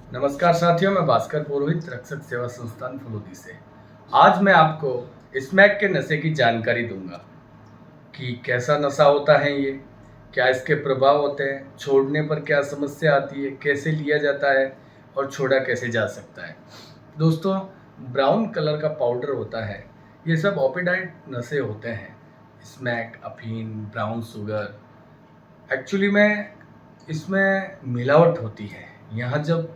नमस्कार साथियों, मैं भास्कर पुरोहित रक्षक सेवा संस्थान फलोदी से। आज मैं आपको स्मैक के नशे की जानकारी दूंगा कि कैसा नशा होता है ये, क्या इसके प्रभाव होते हैं, छोड़ने पर क्या समस्या आती है, कैसे लिया जाता है और छोड़ा कैसे जा सकता है। दोस्तों, ब्राउन कलर का पाउडर होता है, ये सब ओपिडाइट नशे होते हैं। स्मैक, अफीम, ब्राउन शुगर, एक्चुअली में इसमें मिलावट होती है। यहाँ जब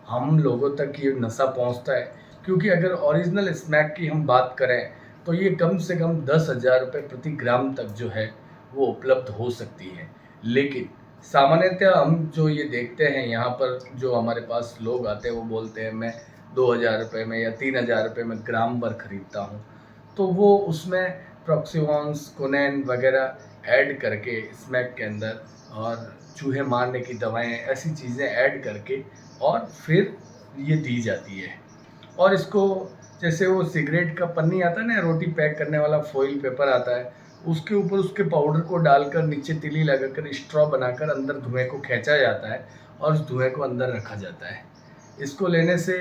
हम लोगों तक ये नशा पहुँचता है, क्योंकि अगर ओरिजिनल स्मैक की हम बात करें तो ये कम से कम 10,000 रुपये प्रति ग्राम तक जो है वो उपलब्ध हो सकती है। लेकिन सामान्यतः हम जो ये देखते हैं, यहाँ पर जो हमारे पास लोग आते हैं वो बोलते हैं मैं 2,000 रुपये में या 3,000 रुपये में ग्राम भर खरीदता हूँ। तो वो उसमें प्रॉक्सिवॉन्स, कोनेन वगैरह ऐड करके स्मैक के अंदर और चूहे मारने की दवाएं, ऐसी चीज़ें ऐड करके और फिर ये दी जाती है। और इसको जैसे वो सिगरेट का पन्नी आता है ना, रोटी पैक करने वाला फॉइल पेपर आता है, उसके ऊपर उसके पाउडर को डालकर नीचे तिल्ली लगाकर स्ट्रॉ बनाकर अंदर धुएं को खींचा जाता है और उस धुएं को अंदर रखा जाता है। इसको लेने से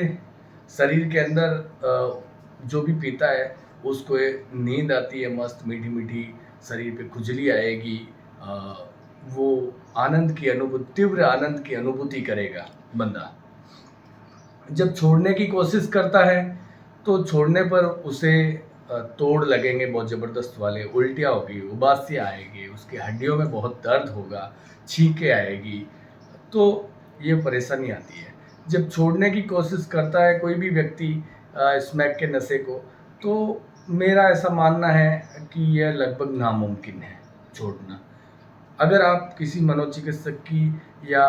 शरीर के अंदर जो भी पीता है उसको नींद आती है, मस्त मीठी मीठी, शरीर पे खुजली आएगी, वो आनंद की अनुभूति, तीव्र आनंद की अनुभूति करेगा बंदा। जब छोड़ने की कोशिश करता है तो छोड़ने पर उसे तोड़ लगेंगे बहुत ज़बरदस्त वाले, उल्टियाँ होगी, उबासियाँ आएगी, उसकी हड्डियों में बहुत दर्द होगा, छींकें आएगी, तो ये परेशानी आती है। जब छोड़ने की कोशिश करता है कोई भी व्यक्ति स्मैक के नशे को, तो मेरा ऐसा मानना है कि यह लगभग नामुमकिन है छोड़ना। अगर आप किसी मनोचिकित्सक की या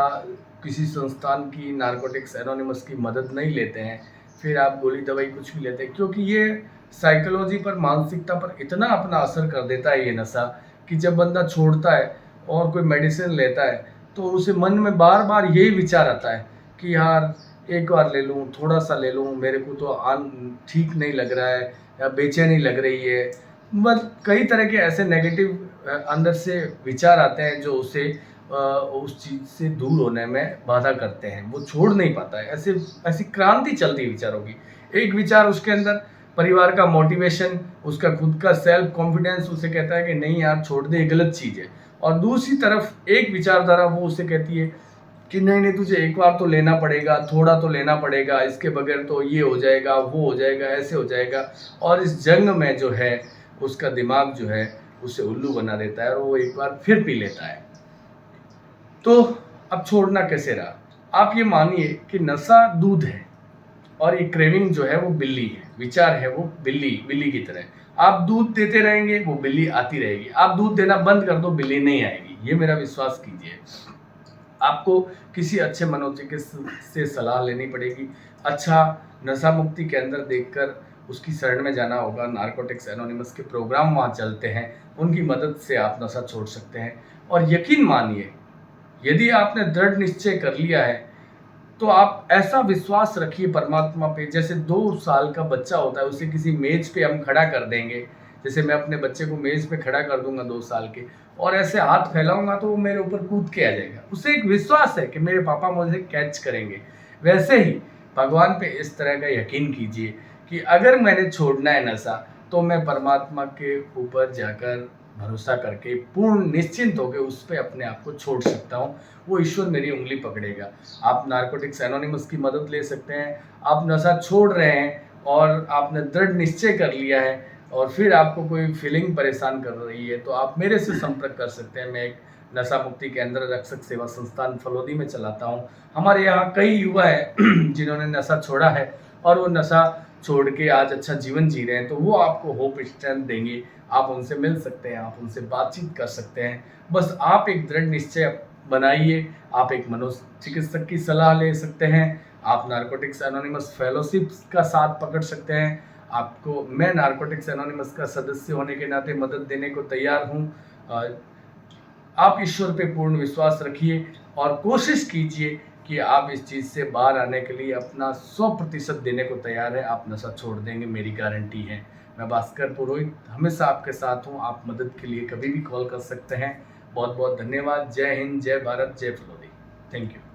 किसी संस्थान की, नारकोटिक्स एनोनिमस की मदद नहीं लेते हैं, फिर आप गोली दवाई कुछ भी लेते हैं, क्योंकि ये साइकोलॉजी पर, मानसिकता पर इतना अपना असर कर देता है ये नशा कि जब बंदा छोड़ता है और कोई मेडिसिन लेता है तो उसे मन में बार बार यही विचार आता है कि यार एक बार ले लूँ, थोड़ा सा ले लूँ, मेरे को तो ठीक नहीं लग रहा है या बेचैनी लग रही है। बस कई तरह के ऐसे नेगेटिव अंदर से विचार आते हैं जो उसे उस चीज़ से दूर होने में बाधा करते हैं, वो छोड़ नहीं पाता है। ऐसे ऐसी क्रांति चलती है विचारों की। एक विचार उसके अंदर परिवार का मोटिवेशन, उसका खुद का सेल्फ कॉन्फिडेंस उसे कहता है कि नहीं यार छोड़ दे, ये गलत चीज़ है। और दूसरी तरफ एक विचारधारा वो उसे कहती है कि नहीं नहीं, तुझे एक बार तो लेना पड़ेगा, थोड़ा तो लेना पड़ेगा, इसके बगैर तो ये हो जाएगा, वो हो जाएगा, ऐसे हो जाएगा। और इस जंग में जो है उसका दिमाग जो है उसे उल्लू बना देता है और वो एक बार फिर पी लेता है। तो अब छोड़ना कैसे रहा? आप ये मानिए कि नशा दूध है और ये क्रेविंग जो है वो बिल्ली है, विचार है वो बिल्ली बिल्ली की तरह। आप दूध देते रहेंगे, वो बिल्ली आती रहेगी। आप दूध देना बंद कर दो, बिल्ली नहीं आएगी, ये मेरा विश्वास कीजिए। आपको किसी अच्छे मनोचिकित्सक से सलाह लेनी पड़ेगी, अच्छा नशा मुक्ति केंद्र देखकर उसकी शरण में जाना होगा। नारकोटिक्स एनोनिमस के प्रोग्राम वहाँ चलते हैं, उनकी मदद से आप नशा छोड़ सकते हैं। और यकीन मानिए, यदि आपने दृढ़ निश्चय कर लिया है तो आप ऐसा विश्वास रखिए परमात्मा पे, जैसे 2 साल का बच्चा होता है, उसे किसी मेज पे हम खड़ा कर देंगे। जैसे मैं अपने बच्चे को मेज पे खड़ा कर दूंगा 2 साल के, और ऐसे हाथ फैलाऊंगा तो वो मेरे ऊपर कूद के आ जाएगा। उसे एक विश्वास है कि मेरे पापा मुझे कैच करेंगे। वैसे ही भगवान पे इस तरह का यकीन कीजिए कि अगर मैंने छोड़ना है नशा, तो मैं परमात्मा के ऊपर जाकर भरोसा करके पूर्ण निश्चिंत होकर उस पर अपने आप को छोड़ सकता हूँ। वो ईश्वर मेरी उंगली पकड़ेगा। आप नारकोटिक्स एनोनिमस की मदद ले सकते हैं। आप नशा छोड़ रहे हैं और आपने दृढ़ निश्चय कर लिया है और फिर आपको कोई फीलिंग परेशान कर रही है, तो आप मेरे से संपर्क कर सकते हैं। मैं एक नशा मुक्ति केंद्र रक्षक सेवा संस्थान फलोदी में चलाता हूँ। हमारे यहाँ कई युवा हैं जिन्होंने नशा छोड़ा है और वो नशा छोड़ के आज अच्छा जीवन जी रहे हैं, तो वो आपको होप स्ट्रेंथ देंगे। आप उनसे मिल सकते हैं, आप उनसे बातचीत कर सकते हैं। बस आप एक दृढ़ निश्चय बनाइए। आप एक मनोचिकित्सक की सलाह ले सकते हैं। आप नारकोटिक्स एनोनिमस फेलोशिप का साथ पकड़ सकते हैं। आपको मैं नारकोटिक्स एनोनिमस का सदस्य होने के नाते मदद देने को तैयार हूँ। आप ईश्वर पे पूर्ण विश्वास रखिए और कोशिश कीजिए कि आप इस चीज़ से बाहर आने के लिए अपना 100% देने को तैयार है। आप नशा छोड़ देंगे, मेरी गारंटी है। मैं भास्कर पुरोहित हमेशा आपके साथ हूँ। आप मदद के लिए कभी भी कॉल कर सकते हैं। बहुत बहुत धन्यवाद। जय हिंद, जय भारत, जय फलोदी। Thank you.